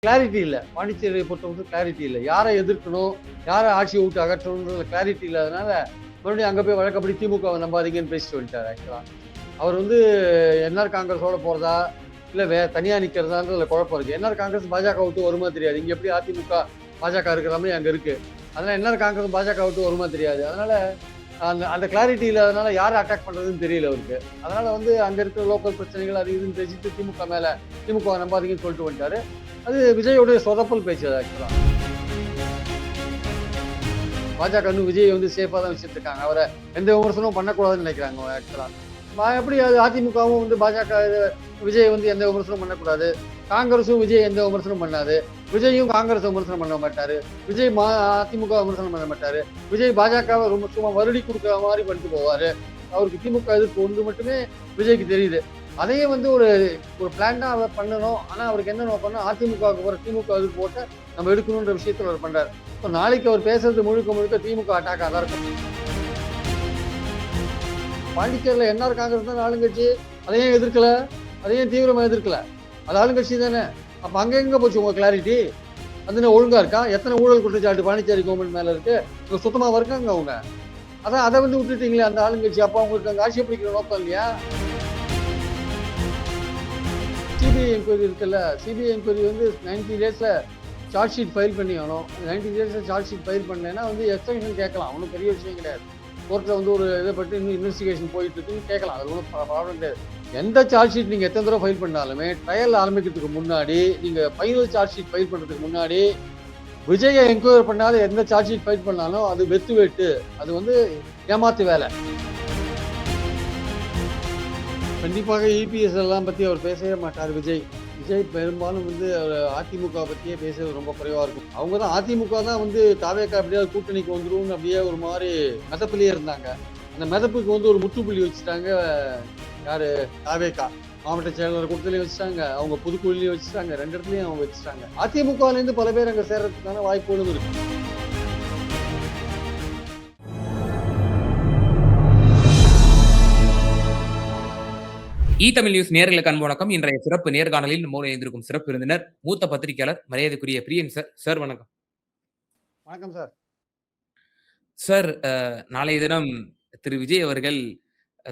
Clarity இல்ல. பாண்டிச்சேரியை பொறுத்தவரைக்கும் clarity இல்ல. யார எதிர்க்கணும், யார ஆட்சிய விட்டு அகற்றணும்ன்றதுல கிளாரிட்டி இல்லாதனால, மறுபடியும் அங்க போய் வழக்கப்படி திமுகவ நம்பாதீங்கன்னு பேசிட்டு வந்துட்டாரு ஆக்சுவலா. அவர் வந்து என்ஆர் காங்கிரஸோட போறதா, இல்ல தனியா நிக்கிறதான்றதுல குழப்பம் இருக்கு. என்ஆர் காங்கிரஸ் பாஜக விட்டு வருமா தெரியாது. இங்க எப்படி அதிமுக, பாஜக இருக்கிற மாரி அங்க இருக்கு. அதனால என்ஆர் காங்கிரஸ் பாஜக விட்டு வருமா தெரியாது. அதனால அந்த அந்த கிளாரிட்டி இல்லாதனால யார அட்டாக் பண்றதுன்னு தெரியல அவருக்கு. அதனால வந்து அங்க இருக்கிற லோக்கல் பிரச்சனைகள் அது இதுன்னு பேசிட்டு திமுகவ நம்பாதீங்கன்னு சொல்லிட்டு வந்துட்டாரு. அது விஜயோடைய சொதப்பல் பேச்சு அது ஆக்சுவலா. பாஜக இன்னும் விஜய் வந்து சேஃபா தான் வச்சுட்டு இருக்காங்க. அவரை எந்த விமர்சனமும் பண்ணக்கூடாதுன்னு நினைக்கிறாங்க ஆக்சுவலா. எப்படி அது அதிமுகவும் வந்து பாஜக விஜய் வந்து எந்த விமர்சனமும் பண்ணக்கூடாது. காங்கிரஸும் விஜய் எந்த விமர்சனம் பண்ணாது. விஜயும் காங்கிரஸ் விமர்சனம் பண்ண மாட்டாரு. விஜய் அதிமுக விமர்சனம் பண்ண மாட்டாரு. விஜய் பாஜகவை ரொம்ப சும்மா வருடி கொடுக்குற மாதிரி பண்ணிட்டு போவாரு. அவருக்கு திமுக எதிர்ப்பு ஒன்று மட்டுமே விஜய்க்கு தெரியுது. அதையே வந்து ஒரு ஒரு பிளான் தான் அவர் பண்ணணும். ஆனா அவருக்கு என்ன நோக்கம்னா அதிமுகவுக்கு போற திமுக எதிர்ப்பு போட்டு நம்ம எடுக்கணுன்ற விஷயத்துல அவர் பண்றாரு. இப்போ நாளைக்கு அவர் பேசுறது முழுக்க முழுக்க திமுக அட்டாக்காக தான் இருக்கும். பாண்டிச்சேரியில என்ஆர் காங்கிரஸ் தான் ஆளுங்கட்சி. அதையும் எதிர்க்கல, அதையும் தீவிரமா எதிர்க்கல. அது ஆளுங்கட்சி தானே. அப்ப அங்க எங்க போச்சு உங்க கிளாரிட்டி? அது ஒழுங்கா இருக்கா? எத்தனை ஊழல் குற்றச்சாட்டு பாண்டிச்சேரி கவர்மெண்ட் மேல இருக்கு? இங்க சுத்தமா இருக்காங்க அவங்க. அதான் அதை வந்து விட்டுட்டீங்களே அந்த ஆளுங்கட்சி. அப்ப அவங்களுக்கு அங்க ஆட்சியை பிடிக்கிற நோக்கம் இல்லையா? சிபிஐ என்கொயரி இருக்குல்ல, சிபிஐ என்கொயரி வந்து 90 டேஸ்ல சார்ஜ் ஷீட் ஃபைல் பண்ணி ஆகணும். 90 டேஸ்ல சார்ஜ் ஷீட் ஃபைல் பண்ணலைன்னா வந்து எக்ஸ்டென்ஷன் கேட்கலாம். ஒன்றும் பெரிய விஷயம் கிடையாது. கோர்ட்டில் வந்து ஒரு இதை பற்றி இன்னும் இன்வெஸ்டிகேஷன் போயிட்டு இருக்குன்னு கேட்கலாம். அது ஒன்றும் ப்ராப்ளம் கிடையாது. எந்த சார்ஜ் ஷீட் நீங்கள் எத்தனை தடவை ஃபைல் பண்ணாலுமே ட்ரையல் ஆரம்பிக்கிறதுக்கு முன்னாடி, நீங்கள் ஃபைனல் சார்ஜ் ஷீட் ஃபைல் பண்ணுறதுக்கு முன்னாடி விஜயை என்கொயரி பண்ணாத எந்த சார்ஜ் ஷீட் ஃபைல் பண்ணாலும் அது வெத்து வெட்டு. அது வந்து ஏமாத்து வேலை. கண்டிப்பாக இபிஎஸ் எல்லாம் பற்றி அவர் பேசவே மாட்டார் விஜய். விஜய் பெரும்பாலும் வந்து அதிமுக பற்றியே பேசுறது ரொம்ப குறைவாக இருக்கும். அவங்க தான் அதிமுக தான் வந்து தாவேக்கா எப்படியாவது கூட்டணிக்கு வந்துடும் அப்படியே ஒரு மாதிரி மெதப்பிலேயே இருந்தாங்க. அந்த மெதப்புக்கு வந்து ஒரு முற்றுப்புள்ளி வச்சுட்டாங்க. யாரு? தாவேக்கா மாவட்ட செயலாளர் கூட்டத்திலையும் வச்சுட்டாங்க, அவங்க புதுக்குழுலையும் வச்சுட்டாங்க, 2 இடத்துலையும் அவங்க வச்சுட்டாங்க. அதிமுகலேருந்து பல பேர் அங்கே சேர்றதுக்கான வாய்ப்புகளும் இருக்கு. தமிழ் நியூஸ் நேர்களுக்கு அன்பு வணக்கம். இன்றைய சிறப்பு நேர்காணலில் நம்மோடு இணைந்திருக்கும் சிறப்பு விருந்தினர் மூத்த பத்திரிகையாளர் மரியாதைக்குரிய பிரியன் சார். சார் வணக்கம். வணக்கம் சார். சார், நாளைய தினம் திரு விஜய் அவர்கள்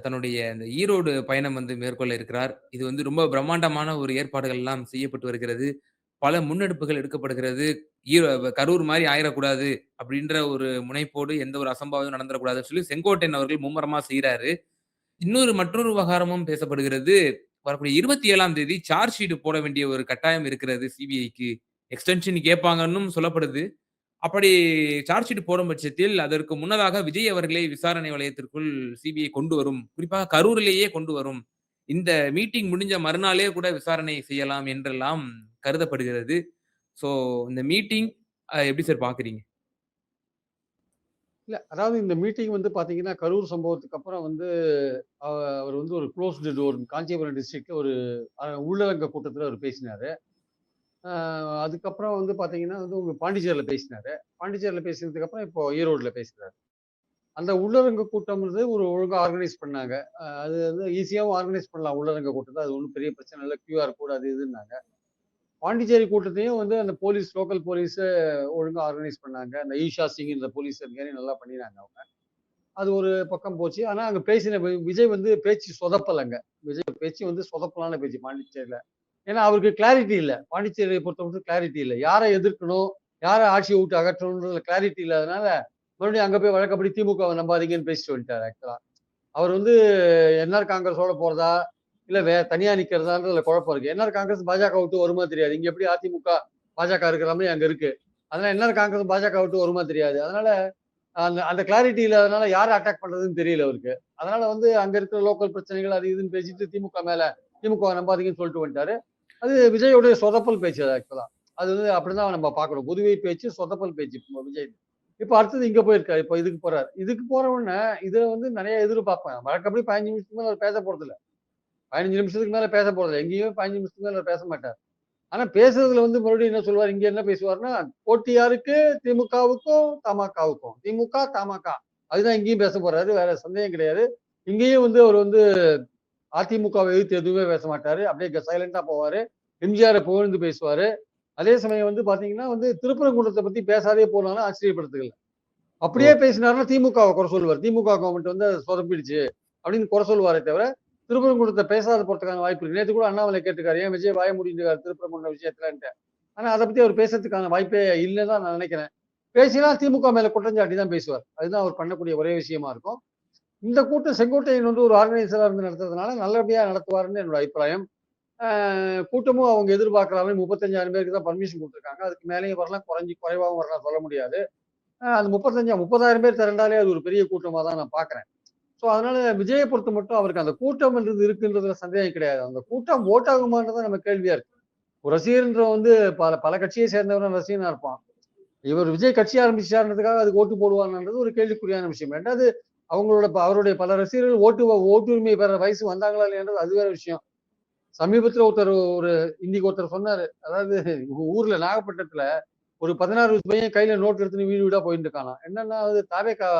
தன்னுடைய இந்த ஈரோடு பயணம் வந்து மேற்கொள்ள இருக்கிறார். இது வந்து ரொம்ப பிரம்மாண்டமான ஒரு ஏற்பாடுகள் எல்லாம் செய்யப்பட்டு வருகிறது. பல முன்னெடுப்புகள் எடுக்கப்படுகிறது. கரூர் மாதிரி ஆயிடக்கூடாது அப்படின்ற ஒரு முனைப்போடு எந்த ஒரு அசம்பாவிதம் நடந்துடக்கூடாதுன்னு சொல்லி செங்கோட்டையன் அவர்கள் மும்முரமா செய்யறாரு. மற்றொரு விவகாரமும் பேசப்படுகிறது. வரக்கூடிய 27ஆம் தேதி சார்ஜ் ஷீட் போட வேண்டிய ஒரு கட்டாயம் இருக்கிறது சிபிஐக்கு. எக்ஸ்டென்ஷன் கேட்பாங்கன்னும் சொல்லப்படுது. அப்படி சார்ஜ் ஷீட் போடும் பட்சத்தில் அதற்கு முன்னதாக விஜய் அவர்களை விசாரணை வளையத்திற்குள் சிபிஐ கொண்டு வரும். குறிப்பாக கரூரிலேயே கொண்டு வரும். இந்த மீட்டிங் முடிஞ்ச மறுநாளே கூட விசாரணை செய்யலாம் என்றெல்லாம் கருதப்படுகிறது. சோ இந்த மீட்டிங் எப்படி சார் பார்க்குறீங்க? இல்ல, அதாவது இந்த மீட்டிங் வந்து பாத்தீங்கன்னா, கரூர் சம்பவத்துக்கு அப்புறம் வந்து அவர் வந்து ஒரு குளோஸ்டு டோர் காஞ்சிபுரம் டிஸ்ட்ரிக்ட்ல ஒரு உள்ளரங்க கூட்டத்துல அவர் பேசினாரு. அதுக்கப்புறம் வந்து பாத்தீங்கன்னா வந்து உங்க பாண்டிச்சேரியில பேசினாரு. பாண்டிச்சேரியில பேசினதுக்கு அப்புறம் இப்போ ஈரோடுல பேசுறாரு. அந்த உள்ளரங்க கூட்டம் வந்து ஒரு ஒழுங்கா ஆர்கனைஸ் பண்ணாங்க. அது வந்து ஈஸியாவும் ஆர்கனைஸ் பண்ணலாம் உள்ளரங்க கூட்டத்தை. அது ஒன்றும் பெரிய பிரச்சனை இல்லை. கியூஆர் கோட் அது இதுன்னாங்க. பாண்டிச்சேரி கூட்டத்தையும் வந்து அந்த போலீஸ் லோக்கல் போலீஸ் ஒழுங்கா ஆர்கனைஸ் பண்ணாங்க. அந்த ஈஷா சிங் இந்த போலீஸ் அதிகாரி நல்லா பண்ணினாங்க அவங்க. அது ஒரு பக்கம் போச்சு. ஆனா அங்க பேசின விஜய் வந்து பேச்சு சொதப்பலங்க. விஜய் பேச்சு வந்து சொதப்பலான பேச்சு பாண்டிச்சேரியில. ஏன்னா அவருக்கு கிளாரிட்டி இல்ல. பாண்டிச்சேரியை பொறுத்தவரைக்கும் கிளாரிட்டி இல்ல. யாரை எதிர்க்கணும், யாரை ஆட்சியை விட்டு அகற்றணும்ன்றதுல கிளாரிட்டி இல்லாதனால மறுபடியும் அங்க போய் வழக்கப்படி திமுகவை நம்பாதீங்கன்னு பேசிட்டு வந்துட்டாரு ஆக்சுவலா. அவர் வந்து என்ஆர் காங்கிரஸோட போறதா, இல்ல தனியா நிக்கிறதான்றதுல குழப்பம் இருக்கு. என்ஆர் காங்கிரஸ் பாஜக விட்டு வருமா தெரியாது. இங்க எப்படி அதிமுக, பாஜக இருக்கிற மாதிரி அங்க இருக்கு. அதனால என்ஆர் காங்கிரஸ் பாஜக விட்டு வருமா தெரியாது. அதனால அந்த அந்த கிளாரிட்டி இல்லாதனால யார அட்டாக் பண்றதுன்னு தெரியல அவருக்கு. அதனால வந்து அங்க இருக்கிற லோக்கல் பிரச்சனைகள் அது இதுன்னு பேசிட்டு திமுகவை நம்பாதீங்கன்னு சொல்லிட்டு வந்துட்டாரு. அது விஜயோடைய சொதப்பல் பேச்சு அது ஆக்சுவலா. அது வந்து அப்படிதான் நம்ம பார்க்கணும். புதுவை பேச்சு, சொதப்பல் பேச்சு விஜய். இப்ப அடுத்தது இங்க போயிருக்காரு. இப்ப இதுக்கு போறாரு. இதுக்கு போற உடனே இதுல வந்து நிறைய எதிர்பார்ப்பேன். வழக்கப்படி 15 நிமிஷத்துக்கு மேல அவர் பேச போறதில்ல. 15 நிமிஷத்துக்கு மேல பேச போறதில்ல. எங்கேயுமே 15 நிமிஷத்துக்கு மேல அவர் பேச மாட்டார். ஆனா பேசுறதுல வந்து மறுபடியும் என்ன சொல்லுவார்? இங்க என்ன பேசுவார்னா, போட்டி யாருக்கு? திமுகவுக்கும், தமாகவுக்கும். திமுக, தமாக. அதுதான் இங்கேயும் பேச போறாரு. வேற சந்தேகம் கிடையாது. இங்கேயும் வந்து அவர் வந்து அதிமுகவை எதிர்த்து எதுவுமே பேச மாட்டாரு. அப்படியே சைலண்டா போவாரு. எம்ஜிஆரை புகழ்ந்து பேசுவாரு. அதே சமயம் வந்து பாத்தீங்கன்னா வந்து திருப்பரங்குன்றத்தை பத்தி பேசாதே போனாலும் ஆச்சரியப்படுத்துக்கல. ஓ! அப்படியே பேசினாருன்னா திமுகவை குறை சொல்லுவார். திமுக கவர்மெண்ட் வந்து அது சொதப்பிடுச்சு அப்படின்னு குறை சொல்லுவாரே தவிர, திருப்பரங்குன்றத்தை பேசாத போறதுக்கான வாய்ப்பு இருக்கு. நேத்து கூட அண்ணாமலை கேட்டிருக்காரு, ஏன் விஜய் வாய மூடிட்டு இருக்காரு திருப்பரங்குன்றம் விஷயத்துலன்ட்டு. ஆனா அதை பத்தி அவர் பேசுறதுக்கான வாய்ப்பே இல்லைன்னு தான் நான் நினைக்கிறேன். பேசினா திமுக மேல குற்றஞ்சாட்டி தான் பேசுவார். அதுதான் அவர் பண்ணக்கூடிய ஒரே விஷயமா இருக்கும். இந்த கூட்டம் செங்கோட்டையன் வந்து ஒரு ஆர்கனைசரா இருந்து நடத்துறதுனால நல்லபடியா நடத்துவாருன்னு என்னோட அபிப்பிராயம். கூட்டமும் அவங்க எதிர்பார்க்குற மாதிரி 35,000 பேருக்கு தான் பர்மிஷன் குடுத்துருக்காங்க. அதுக்கு மேலயும் வரலாம், குறைவாவும் வரலாம் சொல்ல முடியாது. அது 30,000 பேர் திரண்டாலே அது ஒரு பெரிய கூட்டமா தான் நான் பார்க்குறேன். ஸோ அதனால விஜய பொறுத்த மட்டும் அவருக்கு அந்த கூட்டம்ன்றது இருக்குன்றதுல சந்தேகம் கிடையாது. அந்த கூட்டம் ஓட் ஆகுமான்றது தான் நம்ம கேள்வியா இருக்கு. ஒரு ரசிகர்ன்றவன் வந்து பல பல கட்சியை சேர்ந்தவன் ரசிகனா இருப்பான். இவர் விஜய் கட்சி ஆரம்பிச்சாருன்றதுக்காக அதுக்கு ஓட்டு போடுவார்ன்றது ஒரு கேள்விக்குறியான விஷயம். 2வது அவருடைய பல ரசிகர்கள் ஓட்டுரிமை பெற வயசு வந்தாங்களா இல்லையான்றது அது வேற விஷயம். சமீபத்துல இன்னைக்கு ஒருத்தர் சொன்னாரு. அதாவது ஊர்ல நாகப்பட்டினத்துல ஒரு 16 வயசு பையன் கையில நோட் எடுத்துன்னு வீடு வீடா போயிட்டு இருக்கானாம். என்னன்னா அது தாவேகா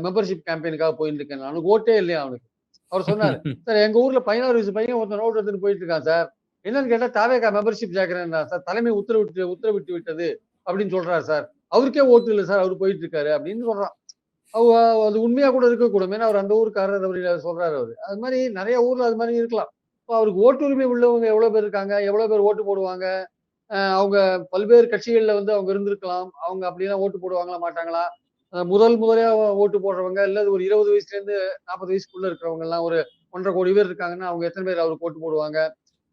மெம்பர்ஷிப் கேம்பெயினுக்காக போயிட்டு இருக்கேன். அவனுக்கு ஓட்டே இல்லையா அவனுக்கு. அவர் சொன்னாரு, சார் எங்க ஊர்ல 16 வயசு பையன் ஒருத்தன் நோட் எடுத்துட்டு போயிட்டு இருக்கான் சார். என்னன்னு கேட்டா தாவேகா மெம்பர்ஷிப் சேர்க்கிறேன் சார். தலைமை உத்தரவிட்டு விட்டது அப்படின்னு சொல்றாரு சார். அவருக்கே ஓட்டு இல்லை சார். அவர் போயிட்டு இருக்காரு அப்படின்னு சொல்றான். அவ அது உண்மையா கூட இருக்கக்கூடும். ஏன்னா அவர் அந்த ஊருக்காரர் அவர் சொல்றாரு அவரு. அது மாதிரி நிறைய ஊர்ல அது மாதிரி இருக்கலாம். இப்போ அவருக்கு ஓட்டுரிமை உள்ளவங்க எவ்வளவு பேர் இருக்காங்க? எவ்வளவு பேர் ஓட்டு போடுவாங்க? அவங்க பல்வேறு கட்சிகள்ல வந்து அவங்க இருந்திருக்கலாம். அவங்க அப்படிலாம் ஓட்டு போடுவாங்களா? மாட்டாங்களா? முதலியா ஓட்டு போடுறவங்க, இல்ல ஒரு 20 வயசுலேருந்து 40 வயசுக்குள்ள இருக்கிறவங்கலாம் ஒரு 1,50,00,000 பேர் இருக்காங்கன்னா, அவங்க எத்தன பேர் அவருக்கு ஓட்டு போடுவாங்க?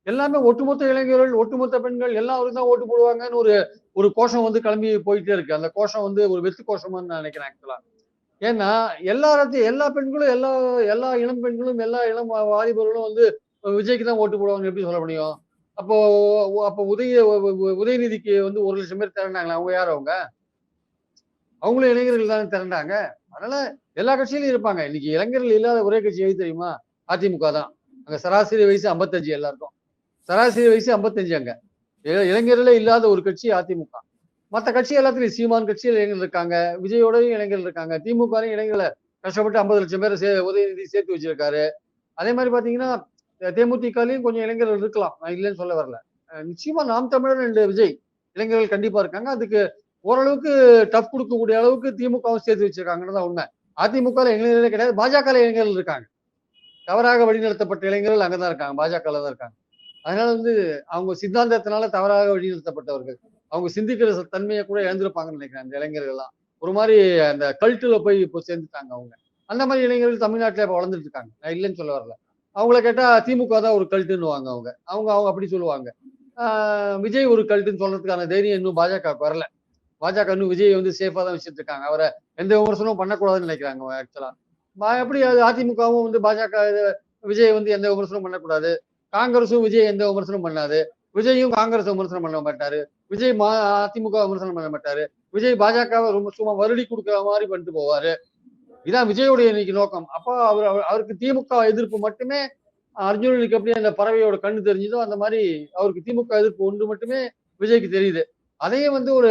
எல்லாமே ஒட்டுமொத்த இளைஞர்கள், ஒட்டுமொத்த பெண்கள் எல்லாம் அவருக்கு தான் ஓட்டு போடுவாங்கன்னு ஒரு ஒரு கோஷம் வந்து கிளம்பி போயிட்டே இருக்கு. அந்த கோஷம் வந்து ஒரு வெத்து கோஷமான்னு நான் நினைக்கிறேன் ஆக்சுவலா. ஏன்னா, எல்லா பெண்களும், எல்லா எல்லா இளம் பெண்களும், எல்லா இளம் வாலிபர்களும் வந்து விஜய்க்கு தான் ஓட்டு போடுவாங்கன்னு எப்படி சொல்ல முடியும்? அப்போ அப்போ உதயநிதிக்கு வந்து 1,00,000 பேர் திரண்டாங்களே, அவங்க யார் அவங்க? அவங்களும் இளைஞர்கள் தானே திரண்டாங்க. அதனால எல்லா கட்சியிலும் இருப்பாங்க. இன்னைக்கு இளைஞர்கள் இல்லாத ஒரே கட்சி எது தெரியுமா? அதிமுக தான். அங்க சராசரி வயசு 55 எல்லாருக்கும். சராசரி வயசு 55 அங்க. இளைஞர்களே இல்லாத ஒரு கட்சி அதிமுக. மத்த கட்சி எல்லாத்துலயும் சீமான் கட்சியில இளைஞர்கள் இருக்காங்க. விஜயோடயும் இளைஞர்கள் இருக்காங்க. திமுகலயும் இளைஞர்கள கஷ்டப்பட்டு 50,00,000 பேர உதயநிதி சேர்த்து வச்சிருக்காரு. அதே மாரி பார்த்தீங்கன்னா, தேமுதிகலயும் கொஞ்சம் இளைஞர்கள் இருக்கலாம். நான் இல்லன்னு சொல்ல வரல. நிச்சயமா நாம் தமிழர் அண்ட் விஜய் இளைஞர்கள் கண்டிப்பா இருக்காங்க. அதுக்கு ஓரளவுக்கு டஃப் குடுக்கக்கூடிய அளவுக்கு திமுகவும் சேர்த்து வச்சிருக்காங்கன்னு தான் உண்மை. அதிமுகல இளைஞர்களே கிடையாது. பாஜகல இளைஞர்கள் இருக்காங்க. தவறாக வழிநடத்தப்பட்ட இளைஞர்கள் அங்க தான் இருக்காங்க. பாஜகல தான் இருக்காங்க. அதனால வந்து அவங்க சித்தாந்தத்தினால தவறாக வழிநிறுத்தப்பட்டவர்கள். அவங்க சிந்திக்கிற தன்மையை கூட இழந்திருப்பாங்கன்னு நினைக்கிறேன் அந்த இளைஞர்கள்லாம். ஒரு மாரி அந்த கல்ட்டுல போய் இப்போ சேர்ந்துட்டாங்க அவங்க. அந்த மாரி இளைஞர்கள் தமிழ்நாட்டுல இப்ப வளர்ந்துட்டு இருக்காங்க. நான் இல்லன்னு சொல்ல வரல. அவங்கள கேட்டா திமுக தான் ஒரு கல்ட்டுன்னுவாங்க அவங்க. அவங்க அவங்க அப்படி சொல்லுவாங்க. ஆ விஜய் ஒரு கல்ட்டுன்னு சொல்றதுக்கான தைரியம் இன்னும் பாஜகவுக்கு வரல. பாஜக இன்னும் விஜய் வந்து சேஃபா தான் வச்சுட்டு இருக்காங்க. அவர எந்த விமர்சனமும் பண்ணக்கூடாதுன்னு நினைக்கிறாங்க ஆக்சுவலா. எப்படி அது அதிமுகவும் வந்து பாஜக விஜய் வந்து எந்த விமர்சனமும் பண்ணக்கூடாது. காங்கிரஸும் விஜய் எந்த விமர்சனமும் பண்ணாது. விஜயும் காங்கிரஸ் விமர்சனம் பண்ண மாட்டாரு. விஜய் அதிமுக விமர்சனம் பண்ண மாட்டாரு. விஜய் பாஜகவை ரொம்ப சும்மா வருடி குடுக்குற மாதிரி பண்ணிட்டு போவாரு. இதான் விஜயோடைய இன்னைக்கு நோக்கம். அப்போ அவருக்கு திமுக எதிர்ப்பு மட்டுமே அர்ஜுனனுக்கு எப்படி அந்த பறவையோட கண்ணு தெரிஞ்சதோ அந்த மாதிரி அவருக்கு திமுக எதிர்ப்பு ஒன்று மட்டுமே விஜய்க்கு தெரியுது. அதையும் வந்து ஒரு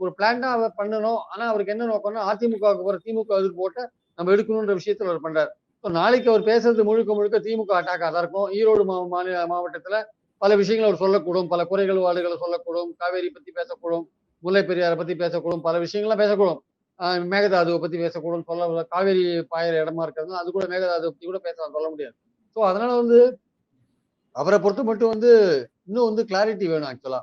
ஒரு பிளான்டா பண்ணணும். ஆனா அவருக்கு என்ன நோக்கம்னா அதிமுகவுக்கு போற திமுக எதிர்ப்பு ஓட்ட நம்ம எடுக்கணும்ன்ற விஷயத்துல அவர் பண்றாரு. நாளைக்கு அவர் பேசுறது முழுக்க முழுக்க திமுக அட்டாக்கா தான் இருக்கும். ஈரோடு மாவட்டத்துல பல விஷயங்கள் அவர் சொல்லக்கூடும். பல குறைகள் வாடுகளை சொல்லக்கூடும். காவேரி பத்தி பேசக்கூடும். முல்லை பெரியாரை பத்தி பேசக்கூடும். பல விஷயங்கள்லாம் பேசக்கூடும். மேகதாதுவை பத்தி பேசக்கூடும். காவேரி பாயிற இடமா இருக்கிறது அது கூட மேகதாதுவை பத்தி கூட பேசலாம் சொல்ல முடியாது. ஸோ அதனால வந்து அவரை பொறுத்த மட்டும் வந்து இன்னும் வந்து கிளாரிட்டி வேணும் ஆக்சுவலா.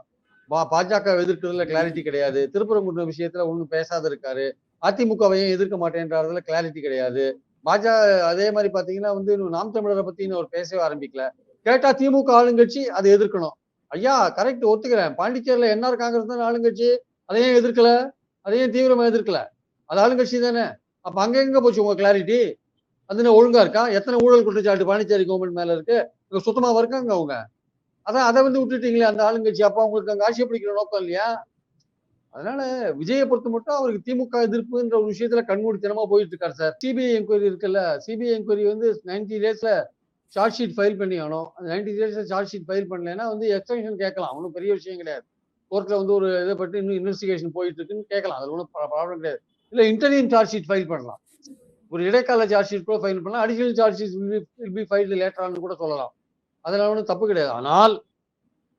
பாஜக எதிர்க்கிறதுல கிளாரிட்டி கிடையாது. திருப்பரங்குன்றம் விஷயத்துல ஒண்ணும் பேசாத இருக்காரு. அதிமுகவையும் எதிர்க்க மாட்டேன்றதுல கிளாரிட்டி கிடையாது. அதே மாதிரி பாத்தீங்கன்னா வந்து நாம் தமிழரை பத்தி அவர் பேசவே ஆரம்பிக்கல. கேட்டா திமுக ஆளுங்கட்சி அதை எதிர்க்கணும். ஐயா கரெக்ட் ஒத்துக்கிறேன். பாண்டிச்சேரியில என்ஆர் காங்கிரஸ் தான் ஆளுங்கட்சி. அதையும் எதிர்க்கல. அதையும் தீவிரமா எதிர்க்கல. அது ஆளுங்கட்சி தானே. அப்ப அங்க எங்க போச்சு உங்க கிளாரிட்டி? அது ஒழுங்கா இருக்கா? எத்தனை ஊழல் குற்றச்சாட்டு பாண்டிச்சேரி கவர்மெண்ட் மேல இருக்கு? சுத்தமா இருக்காங்க அவங்க. அதான் அதை வந்து விட்டுட்டீங்களே அந்த ஆளுங்கட்சி. அப்ப அவங்களுக்கு அங்க ஆட்சியை பிடிக்கிற நோக்கம் இல்லையா? அதனால விஜயை பொறுத்த மட்டும் அவருக்கு திமுக எதிர்ப்புன்ற ஒரு விஷயத்துல கண்மூடித்தனமா போயிட்டு இருக்காரு சார். சிபிஐ என்கொயரி இருக்குல்ல, சிபிஐ என்கொயரி வந்து 90 டேஸ்ல சார்ஜ் ஷீட் ஃபைல் பண்ணி ஆகணும். 90 டேஸ்ல சார்ஜ் ஷீட் ஃபைல் பண்ணலைன்னா வந்து எக்ஸ்டென்ஷன் கேட்கலாம். ஒன்றும் பெரிய விஷயம் கிடையாது. கோர்ட்ல வந்து ஒரு இதை பற்றி இன்னும் இன்வெஸ்டிகேஷன் போயிட்டு இருக்குன்னு கேட்கலாம். அது ஒன்றும் ப்ராப்ளம் கிடையாது. இல்ல இன்டர்னியம் சார்ஜ் ஷீட் ஃபைல் பண்ணலாம். ஒரு இடைக்கால சார்ஜ் ஷீட் கூட ஃபைல் பண்ணலாம். Additional charge sheet will be filed later ஆன்னு கூட சொல்லலாம். அதனால ஒன்றும் தப்பு கிடையாது. ஆனால்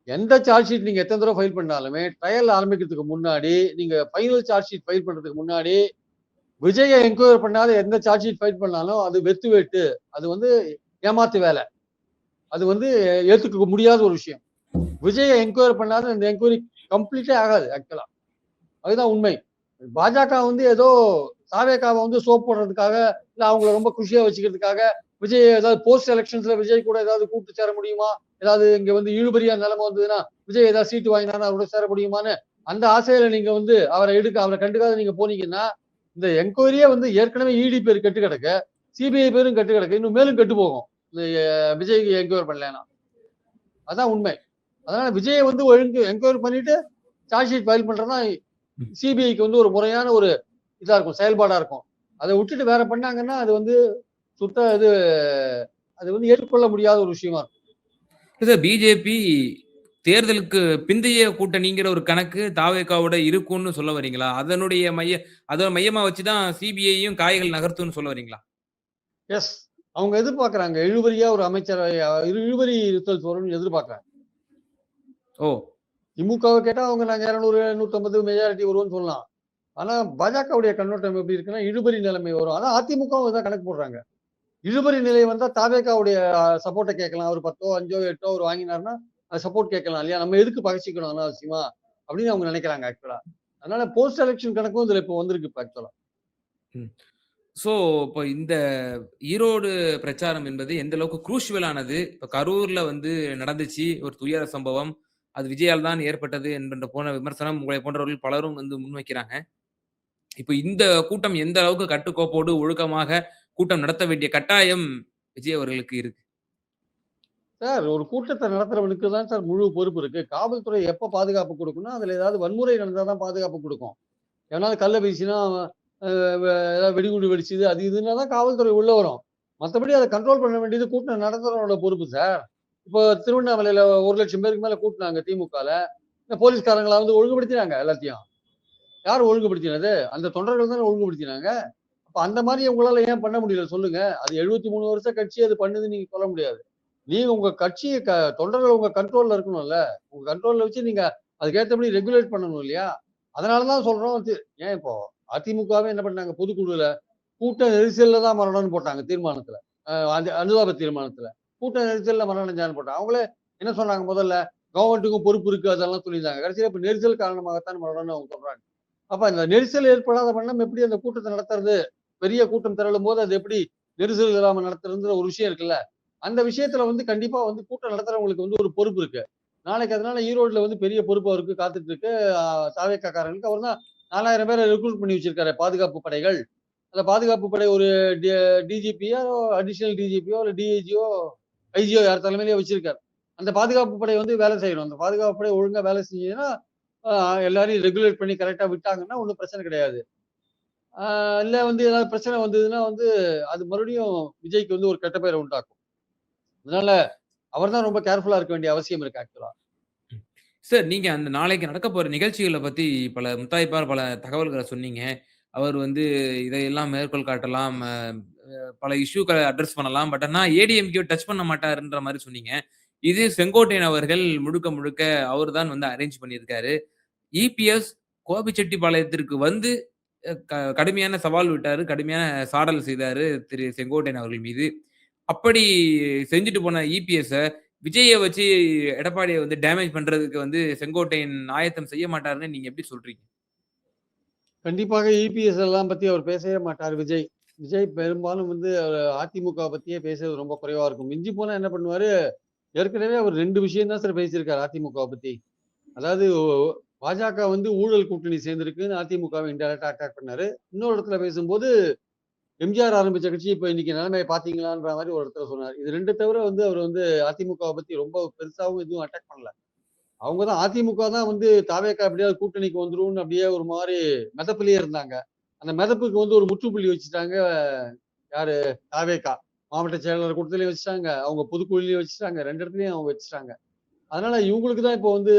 எந்த சார்ஜ் ஷீட் நீங்க எத்தனை தடவை ஃபைல் பண்ணாலுமே, ட்ரையல் ஆரம்பிக்கிறதுக்கு முன்னாடி, நீங்க ஃபைனல் சார்ஜ் ஷீட் ஃபைல் பண்றதுக்கு முன்னாடி, விஜய என்கொயரி பண்ணாத எந்த சார்ஜ் ஷீட் ஃபைல் பண்ணாலும் அது வெத்து வேட்டு. அது வந்து ஏமாத்து வேலை. அது வந்து ஏத்துக்க முடியாத ஒரு விஷயம். விஜய என்கொயரி பண்ணாத இந்த என்கொயரி கம்ப்ளீட்டே ஆகாது ஆக்சுவலா. அதுதான் உண்மை. பாஜக வந்து ஏதோ தாவேகாவ வந்து சோப் போடுறதுக்காக, இல்ல அவங்கள ரொம்ப குஷியா வச்சுக்கிறதுக்காக, விஜய் ஏதாவது போஸ்ட் எலக்ஷன்ஸ்ல விஜய் கூட ஏதாவது கூட்டு சேர முடியுமா? ஏதாவது இங்க வந்து இழுபறியா நிலைமை வந்ததுன்னா, விஜய் ஏதாவது சீட்டு வாங்கினாருன்னா அவரோட சேர முடியுமான்னு, அந்த ஆசையில நீங்க வந்து அவர கண்டுக்காத நீங்க போனீங்கன்னா, இந்த என்கொயரியே வந்து ஏற்கனவே இடி பேர் கெட்டு கிடக்கு. சிபிஐ பேரும் கெட்டு கிடக்கு. இன்னும் மேலும் கெட்டு போகும். இந்த விஜய்க்கு என்கொயரி பண்ணலைன்னா. அதான் உண்மை. அதனால விஜய வந்து என்கொயரி பண்ணிட்டு சார்ஜ் ஷீட் ஃபைல் பண்றதுனா சிபிஐக்கு வந்து ஒரு முறையான ஒரு இதா இருக்கும், செயல்பாடா இருக்கும். அத விட்டுட்டு வேற பண்ணாங்கன்னா, அது வந்து சுத்த இது அது வந்து ஏற்றுக்கொள்ள முடியாத ஒரு விஷயமா இருக்கும். சார் பிஜேபி தேர்தலுக்கு பிந்தைய கூட்டணிங்கிற ஒரு கணக்கு தாவேகாவோட இருக்கும்னு சொல்ல வரீங்களா? அத மையமா வச்சு தான் சிபிஐயும் காய்கள் நகர்த்தும்னு சொல்ல வரீங்களா? எஸ். அவங்க எதிர்பார்க்கிறாங்க. இழுபறியா ஒரு அமைச்சரவை இழுபறி ரிசல்ட்ஸ் வரும்னு எதிர்பார்க்கிறாங்க. ஓ! திமுகவ கேட்டா அவங்க நாங்க 200, 150 மெஜாரிட்டி வருவோம்னு சொல்லலாம். ஆனா பாஜகவுடைய கண்ணோட்டம் எப்படி இருக்குன்னா, இழுபறி நிலைமை வரும். ஆனா அதிமுகவும் இதான் கணக்கு போடுறாங்க. இழுபறி நிலை வந்தா தாவேகாவுடைய சப்போர்ட்ட கேட்கலாம். ஒரு 10ஓ, 5ஓ, 8ஓ அவரு வாங்கினாருன்னா, சப்போர்ட் கேட்கலாம் இல்லையா? நம்ம எதுக்கு பகச்சிக்கணும் அனாவசியமா? அப்படின்னு அவங்க நினைக்கிறாங்க ஆக்சுவலா. அதனால போஸ்ட் எலக்ஷன் கணக்கும் இதுல இப்போ வந்திருக்கு இப்ப ஆக்சுவலா. ம். ஸோ, இப்போ இந்த ஈரோடு பிரச்சாரம் என்பது எந்த அளவுக்கு குரூஷியல் ஆனது. இப்ப கரூர்ல வந்து நடந்துச்சு. ஒரு துயர சம்பவம். அது விஜயால் தான் ஏற்பட்டது என்கின்ற போன விமர்சனம் உங்களை போன்றவர்கள் பலரும் வந்து முன்வைக்கிறாங்க. இப்ப இந்த கூட்டம் எந்த அளவுக்கு கட்டுக்கோப்போடு, ஒழுக்கமாக கூட்டம் நடத்த வேண்டிய கட்டாயம் விஜய் அவர்களுக்கு இருக்கு? சார் ஒரு கூட்டத்த நடத்துறவனுக்கு தான் சார் முழு பொறுப்பு இருக்கு. காவல்துறை எப்ப பாதுகாப்பு குடுக்கும்னா, அதுல ஏதாவது வன்முறை நடந்தா தான் பாதுகாப்பு குடுக்கும். எவனாவது கல்ல வீசினா, அ வ ஏதாவது வெடிகுண்டு வெடிச்சது, அது இதுன்னா தான் காவல்துறை உள்ள வரும். மத்தபடி அத கண்ட்ரோல் பண்ண வேண்டியது கூட்டம் நடத்துறவனோட பொறுப்பு சார். இப்போ திருவண்ணாமலையில 1,00,000 பேருக்கு மேல கூட்டுனாங்க திமுகல. இந்த போலீஸ்காரங்கள வந்து ஒழுங்குபடுத்தினாங்க எல்லாத்தையும். யார் ஒழுங்குபடுத்தினது? அந்த தொண்டர்கள் தானே ஒழுங்குபடுத்தினாங்க. அப்ப அந்த மாரி உங்களால ஏன் பண்ண முடியல சொல்லுங்க? அது 73 வருஷ கட்சி அது பண்ணுதுன்னு நீங்க சொல்ல முடியாது. நீங்க உங்க கட்சிய தொண்டர்கள் உங்க கண்ட்ரோல்ல இருக்கணும்ல. உங்க கண்ட்ரோல்ல வச்சு நீங்க அதுக்கு ஏத்தபடி ரெகுலேட் பண்ணணும் இல்லையா? அதனால தான் சொல்றோம். ஏன் இப்போ அதிமுகவே என்ன பண்ணாங்க பொதுக்குழுல, கூட்ட நெரிசல்ல தான் மரணம்னு போட்டாங்க தீர்மானத்துல. அந்த அனுதாப தீர்மானத்துல. கூட்ட நெரிசல்ல மரணம் அடைஞ்சான்னு போட்டாங்க. அவங்களே என்ன சொன்னாங்க முதல்ல? கவர்மெண்ட்டுக்கும் பொறுப்பு இருக்கு அதெல்லாம் சொல்லியிருந்தாங்க. கடைசியில இப்ப நெரிசல் காரணமாகத்தான் மரணம்னு அவங்க சொல்றாங்க. அப்ப அந்த நெரிசல் ஏற்படாத வண்ணம் எப்படி அந்த கூட்டத்த நடத்துறது? பெரிய கூட்டம் திரளும்போது அது எப்படி நெரிசல் இல்லாம நடத்துறதுங்கிற ஒரு விஷயம் இருக்குல்ல. அந்த விஷயத்துல வந்து கண்டிப்பா வந்து கூட்டம் நடத்துறவங்களுக்கு வந்து ஒரு பொறுப்பு இருக்கு. நாளைக்கு அதனால ஈரோட்ல வந்து பெரிய பொறுப்பு அவருக்கு காத்துட்டு இருக்கு. தாவேக்காக்காரங்களுக்கு அவர் தான் 4000 பேர ரெக்ரூட் பண்ணி வச்சிருக்காரு பாதுகாப்பு படைகள். அந்த பாதுகாப்பு படை ஒரு டி டிஜிபியோ, அடிஷனல் டிஜிபியோ, இல்ல டிஐஜியோ, ஐஜியோ யார் தலைமையிலயோ வச்சிருக்காரு. அந்த பாதுகாப்பு படை வந்து வேலை செய்யணும். அந்த பாதுகாப்பு படை ஒழுங்கா வேலை செஞ்சதுன்னா, அ எல்லாரையும் ரெகுலேட் பண்ணி கரெக்ட்டா விட்டாங்கன்னா ஒண்ணும் பிரச்சனை கிடையாது. ஆ இல்ல வந்து ஏதாவது பிரச்சனை வந்ததுன்னா வந்து, அது மறுபடியும் விஜய்க்கு வந்து ஒரு கெட்ட பெயர உண்டாக்கும். அதனால அவர் தான் ரொம்ப கேர்ஃபுல்லா இருக்க வேண்டிய அவசியம் இருக்கு ஆக்சுவலா. சார், நீங்க அந்த நாளைக்கு நடக்கப் போற நிகழ்ச்சிகள பத்தி பல தகவல்கள சொன்னீங்க. அவர் வந்து இதையெல்லாம் மேற்கோள் காட்டலாம். பல இஷ்யூக்கள அட்ரஸ் பண்ணலாம். பட் ஆனா ஏடிஎம்கேவ டச் பண்ண மாட்டாருன்ற மாரி சொன்னீங்க. இது செங்கோட்டையன் அவர்கள் முழுக்க முழுக்க அவர் தான் வந்து அரேஞ்ச் பண்ணியிருக்காரு. இபிஎஸ் கோபிச்செட்டிப்பாளையத்திற்கு வந்து கடுமையான சவால் விட்டாரு. கடுமையான சாடல் செய்தாரு திரு செங்கோட்டையன் அவர்கள் மீது. அப்படி செஞ்சுட்டு போன இபிஎஸ்ஸ விஜய வச்சு எடப்பாடிய வந்து டேமேஜ் பண்றதுக்கு வந்து செங்கோட்டையன் ஆயத்தம் செய்ய மாட்டாருன்னு நீங்க எப்படி சொல்றீங்க? கண்டிப்பாக இபிஎஸ் எல்லாம் பத்தி அவர் பேசவே மாட்டார் விஜய். விஜய் பெரும்பாலும் வந்து அதிமுக பத்தியே பேசுறது ரொம்ப குறைவா இருக்கும். மிஞ்சி போனா என்ன பண்ணுவாரு, ஏற்கனவே அவர் 2 விஷயம் தான் சார் பேசியிருக்காரு அதிமுகவ பத்தி. அதாவது பாஜக வந்து ஊழல் கூட்டணி சேர்ந்திருக்குன்னு அதிமுகவ இன்டைரக்ட்டா அட்டாக் பண்ணாரு. இன்னொரு இடத்துல பேசும்போது எம்ஜிஆர் ஆரம்பிச்ச கட்சி இப்ப இன்னைக்கு நிலைமைய பார்த்தீங்களான்ற மாரி ஒரு இடத்துல சொன்னாரு. இது 2 தவிர வந்து அவர் வந்து அதிமுகவ பத்தி ரொம்ப பெருசாவும் எதுவும் அட்டாக் பண்ணல. அவங்க தான் அதிமுக தான் வந்து தாவேக்கா எப்படியாவது கூட்டணிக்கு வந்துரும்னு அப்படியே ஒரு மாரி மெதப்பிலேயே இருந்தாங்க. அந்த மெதப்புக்கு வந்து ஒரு முற்றுப்புள்ளி வச்சுட்டாங்க யாரு? தாவேக்கா. மாவட்ட செயலாளர் கூட்டத்திலயும் வச்சுட்டாங்க. அவங்க பொதுக்குழுலயும் வச்சுட்டாங்க. 2 இடத்துலயும் அவங்க வச்சுட்டாங்க. அதனால இவங்களுக்கு தான் இப்போ வந்து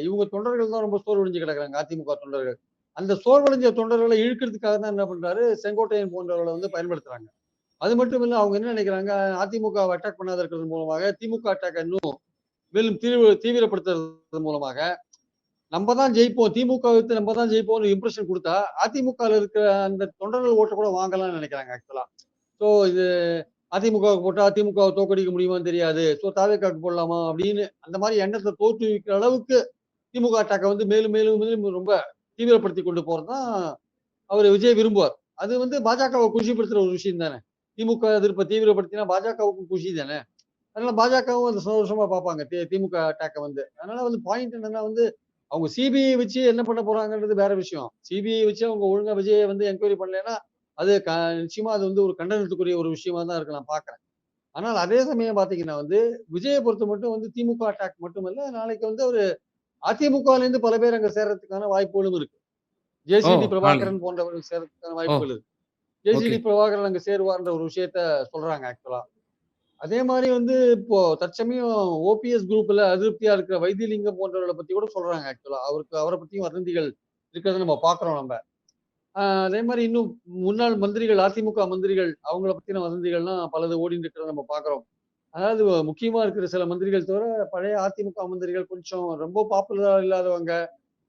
இவங்க தொண்டர்கள் தான் ரொம்ப சோர்வடைஞ்சு கிடக்குறாங்க. அதிமுக தொண்டர்கள். அந்த சோர்வடைஞ்ச தொண்டர்கள இழுக்கிறதுக்காக தான் என்ன பண்றாரு, செங்கோட்டையன் போன்றவர்கள வந்து பயன்படுத்துறாங்க. அது மட்டும் இல்ல அவங்க என்ன நினைக்கிறாங்க, அதிமுகவ அட்டாக் பண்ணாத இருக்கிறது மூலமாக திமுக அட்டாக்க இன்னும் மேலும் தீவிரப்படுத்துறது மூலமாக நம்ம தான் ஜெயிப்போம், திமுக வைத்து நம்ம தான் ஜெயிப்போம்னு இம்ப்ரெஷன் கொடுத்தா அதிமுகவில் இருக்கிற அந்த தொண்டர்கள் ஓட்ட கூட வாங்கலாம்னு நினைக்கிறாங்க ஆக்சுவலா. ஸோ இது அதிமுகவுக்கு போட்டா திமுகவை தோற்கடிக்க முடியுமான்னு தெரியாது, ஸோ தாவேக்காக்கு போடலாமா அப்படின்னு அந்த மாதிரி எண்ணத்தை தோற்றுவிக்கிற அளவுக்கு திமுக அட்டாக்கை வந்து மேலும் மேலும் மேலும் ரொம்ப தீவிரப்படுத்தி கொண்டு போறதுதான் அவர் விஜய் விரும்புவார். அது வந்து பாஜகவை குஷிப்படுத்துற ஒரு விஷயம் தானே. திமுக எதிர்ப்பை தீவிரப்படுத்தினா பாஜகவுக்கும் குஷி தானே. அதனால பாஜகவும் அதை சந்தோஷமா பார்ப்பாங்க திமுக அட்டாக்கை வந்து. அதனால வந்து பாயிண்ட் என்னன்னா வந்து அவங்க சிபிஐ வச்சு என்ன பண்ண போறாங்கன்றது வேற விஷயம். சிபிஐ வச்சு அவங்க ஒழுங்கா விஜயை வந்து என்கொயரி பண்ணலைன்னா அது நிச்சயமா அது வந்து ஒரு கண்டனத்துக்குரிய ஒரு விஷயமா தான் இருக்கு நான் பாக்குறேன். ஆனால் அதே சமயம் பாத்தீங்கன்னா வந்து விஜயை பொறுத்த மட்டும் வந்து திமுக அட்டாக் மட்டுமல்ல, நாளைக்கு வந்து ஒரு அதிமுகல இருந்து பல பேர் அங்க சேர்றதுக்கான வாய்ப்புகளும் இருக்கு. ஓ! ஜேசிடி நாளைக்கு. பிரபாகரன் போன்றவர்கள் சேர்றதுக்கான ஓ! வாய்ப்புகள் இருக்கு. ஓகே. ஜேசிடி பிரபாகரன் அங்க சேருவார்ன்ற ஒரு விஷயத்த சொல்றாங்க ஆக்சுவலா. அதே மாதிரி வந்து இப்போ தற்சமயம் ஓபிஎஸ் குரூப்ல அதிருப்தியா இருக்கிற வைத்தியலிங்கம் போன்றவர்களை பத்தி கூட சொல்றாங்க ஆக்சுவலா. அவரை பத்தியும் வதந்திகள் இருக்கிறத நம்ம பாக்குறோம் நம்ம. அதே மாதிரி இன்னும் முன்னாள் மந்திரிகள், அதிமுக மந்திரிகள் அவங்கள பத்தின வதந்திகள்லாம் பலது ஓடிட்டு இருக்கிறத நம்ம பாக்குறோம். அதாவது முக்கியமா இருக்கிற சில மந்திரிகள் தவிர பழைய அதிமுக மந்திரிகள் கொஞ்சம் ரொம்ப பாப்புலரா இல்லாதவங்க,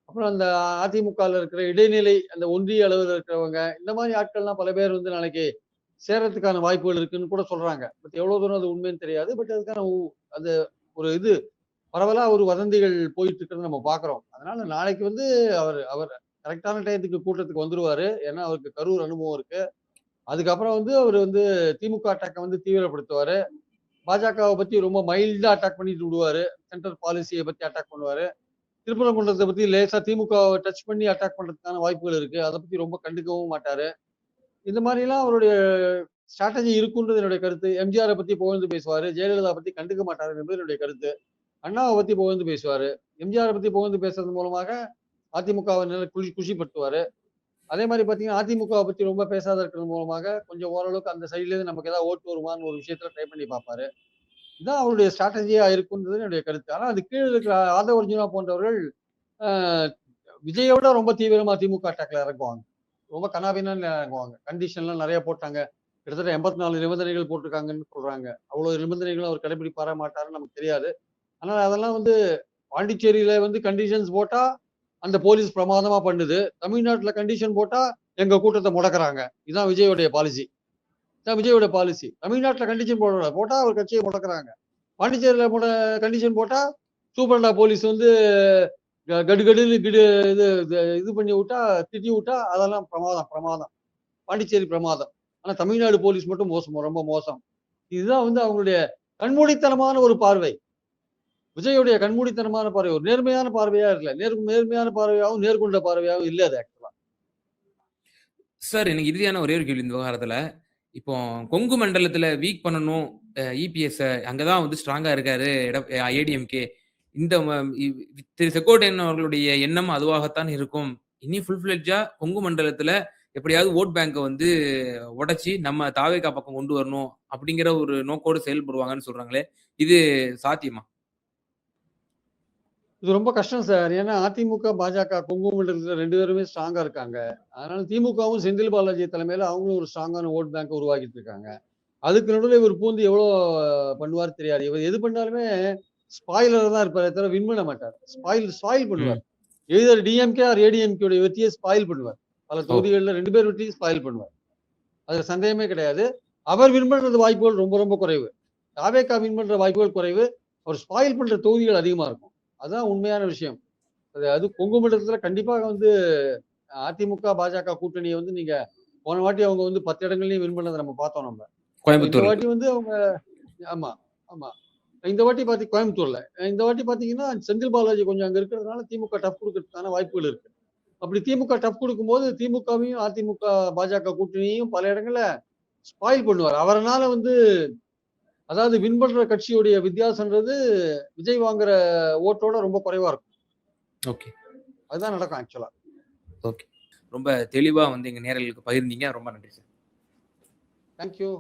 அப்புறம் அந்த அதிமுகல இருக்கிற இடைநிலை அந்த ஒன்றிய அளவுல இருக்கிறவங்க, இந்த மாதிரி ஆட்கள்லாம் பல பேர் வந்து நாளைக்கு சேர்றதுக்கான வாய்ப்புகள் இருக்குன்னு கூட சொல்றாங்க. பட் எவ்வளவு தூரம் அது உண்மைன்னு தெரியாது. பட் அதுக்கான அது ஒரு இது பரவலா ஒரு வதந்திகள் போயிட்டு இருக்கிறத நம்ம பாக்குறோம். அதனால நாளைக்கு வந்து அவர் அவர் கரெக்டான டயத்துக்கு கூட்டத்துக்கு வந்துருவாரு. ஏன்னா அவருக்கு கரூர் அனுபவம் இருக்கு. அதுக்கப்புறம் வந்து அவர் வந்து திமுக அட்டாக்க வந்து தீவிரப்படுத்துவாரு. பாஜகவை பத்தி ரொம்ப மைல்டா அட்டாக் பண்ணிட்டு விடுவாரு. சென்ட்ரல் பாலிசியை பத்தி அட்டாக் பண்ணுவாரு. திருப்பரங்குன்றத்தை பத்தி லேசா திமுகவை டச் பண்ணி அட்டாக் பண்றதுக்கான வாய்ப்புகள் இருக்கு. அதை பத்தி ரொம்ப கண்டுக்கவும் மாட்டாரு. இந்த மாதிரி எல்லாம் அவருடைய ஸ்ட்ராட்டஜி இருக்குன்றது என்னுடைய கருத்து. எம்ஜிஆரை பத்தி புகழ்ந்து பேசுவாரு. ஜெயலலிதா பத்தி கண்டுக்க மாட்டாரு என்பது என்னுடைய கருத்து. அண்ணாவை பத்தி புகழ்ந்து பேசுவாரு. எம்ஜிஆரை பத்தி புகழ்ந்து பேசுறது மூலமாக அதிமுகவை நல்ல குஷிப்படுத்துவாரு. அதே மாதிரி பாத்தீங்கன்னா அதிமுகவை பத்தி ரொம்ப பேசாத இருக்கிறது மூலமாக கொஞ்சம் ஓரளவுக்கு அந்த சைட்ல இருந்து நமக்கு ஏதாவது ஓட்டு வருமான்னு ஒரு விஷயத்துல ட்ரை பண்ணி பார்ப்பாரு. இதான் அவருடைய ஸ்ட்ராட்டஜியா இருக்குன்றது என்னுடைய கருத்து. ஆனா அது கீழே இருக்கிற ஆதவ அர்ஜுனா போன்றவர்கள் ஆஹ், விஜயோட ரொம்ப தீவிரமா திமுக அட்டாக்ல இறங்குவாங்க. ரொம்ப கனாபின்னான்னு இறங்குவாங்க. கண்டிஷன்லாம் நிறைய போட்டாங்க. கிட்டத்தட்ட 84 நிபந்தனைகள் போட்டிருக்காங்கன்னு சொல்றாங்க. அவ்வளவு நிபந்தனைகளும் அவர் கடைபிடிப்பாரா மாட்டாருன்னு நமக்கு தெரியாது. ஆனா அதெல்லாம் வந்து பாண்டிச்சேரியில வந்து கண்டிஷன்ஸ் போட்டா அந்த போலீஸ் பிரமாதமா பண்ணுது. தமிழ்நாட்டுல கண்டிஷன் போட்டா எங்க கூட்டத்தை முடக்குறாங்க. இதுதான் விஜயோடைய பாலிசி. இதான் விஜயோட பாலிசி. தமிழ்நாட்டுல கண்டிஷன் போட்டா அவர் கட்சியை முடக்குறாங்க. பாண்டிச்சேரியில கண்டிஷன் போட்டா சூப்பரண்டா போலீஸ் வந்து கடுகடுன்னு இது பண்ணி விட்டா, திட்டி விட்டா அதெல்லாம் பிரமாதம் பிரமாதம். பாண்டிச்சேரி பிரமாதம். ஆனா தமிழ்நாடு போலீஸ் மட்டும் மோசம், ரொம்ப மோசம். இதுதான் வந்து அவங்களுடைய கண்மூடித்தனமான ஒரு பார்வை. விஜயுடைய கண்மூடித்தனமான பார்வை. ஒரு நேர்மையான பார்வையா இல்ல. நேர்மையான பார்வையாவும், நேர்கொண்ட பார்வையாவும் இல்ல அது ஆக்சுவலா. சார் எனக்கு இறுதியான ஒரே ஒரு கேள்வி இந்த விவகாரத்துல. இப்போ கொங்கு மண்டலத்துல வீக் பண்ணணும் இபிஎஸ்ஸ அங்க தான் வந்து ஸ்ட்ராங்கா இருக்காரு ஏடிஎம்கே. இந்த ம இ திரு செங்கோட்டையன் அவர்களுடைய எண்ணம் அதுவாகத்தான் இருக்கும். இனி ஃபுல் ஃபிளெட்ஜா கொங்கு மண்டலத்துல எப்படியாவது வோட் பேங்க வந்து உடைச்சு நம்ம தாவேகா பக்கம் கொண்டு வரணும் அப்படிங்கிற ஒரு நோக்கோடு செயல்படுவாங்கன்னு சொல்றாங்களே, இது சாத்தியமா? இது ரொம்ப கஷ்டம் சார். ஏன்னா அதிமுக, பாஜக கொங்கு மண்டலத்துல 2 பேருமே ஸ்ட்ராங்கா இருக்காங்க. அதனால திமுகவும் செந்தில் பாலாஜி தலைமையில அவங்களும் ஒரு ஸ்ட்ராங்கான வோட் பேங்க் உருவாக்கிட்டு இருக்காங்க. அதுக்கு நடுவுல இவர் பூந்து எவ்வளோ பண்ணுவார் தெரியாது. இவர் எது பண்ணாலுமே ஸ்பாயிலரா தான் இருப்பாரே தவிர வின் பண்ண மாட்டார். ஸ்பாயில் பண்ணுவார். ம். எய்தர் டிஎம்கே ஆர் ஏடிஎம்கே உடைய வெற்றியை ஸ்பாயில் பண்ணுவார். பல ஓ! தொகுதிகள்ல 2 பேர் வெற்றியும் ஸ்பாயில் பண்ணுவார். அதுல சந்தேகமே கிடையாது. அவர் வின் பண்றது வாய்ப்புகள் ரொம்ப ரொம்ப குறைவு. தாவேகா வின் பண்ற வாய்ப்புகள் குறைவு. அவர் ஸ்பாயில் பண்ற தொகுதிகள் அதிகமா இருக்கும். அதுதான் உண்மையான விஷயம். அது கொங்கு மண்டலத்துல கண்டிப்பாக வந்து அதிமுக, பாஜக கூட்டணிய வந்து நீங்க போன வாட்டி அவங்க வந்து 10 இடங்கள்லயும் வின் பண்ணத நம்ம பார்த்தோம் நம்ம. இந்த கோயம்புத்தூர்ல. வாட்டி வந்து அவங்க ஆமா, ஆமா. இந்த வாட்டி கோயம்புத்தூர்ல. இந்த வாட்டி பார்த்தீங்கன்னா, செந்தில் பாலாஜி கொஞ்சம் அங்க இருக்கிறதுனால திமுக டஃப் குடுக்கறதுக்கான வாய்ப்புகள் இருக்கு. அப்படி திமுக டஃப் குடுக்கும்போது திமுகவையும், அதிமுக, பாஜக கூட்டணியையும் பல இடங்கள்ல ஸ்பாயில் பண்ணுவார். அவரனால வந்து அதாவது வின் பண்ற கட்சியுடைய வித்தியாசம்ன்றது விஜய் வாங்குற ஓட்டோட ரொம்ப குறைவா இருக்கும். ஓகே, அதுதான் நடக்கும் ஆக்சுவலா. ஓகே. ரொம்ப தெளிவா வந்து எங்க நேயர்களுக்கு பகிர்ந்தீங்க. ரொம்ப நன்றி சார். Thank you.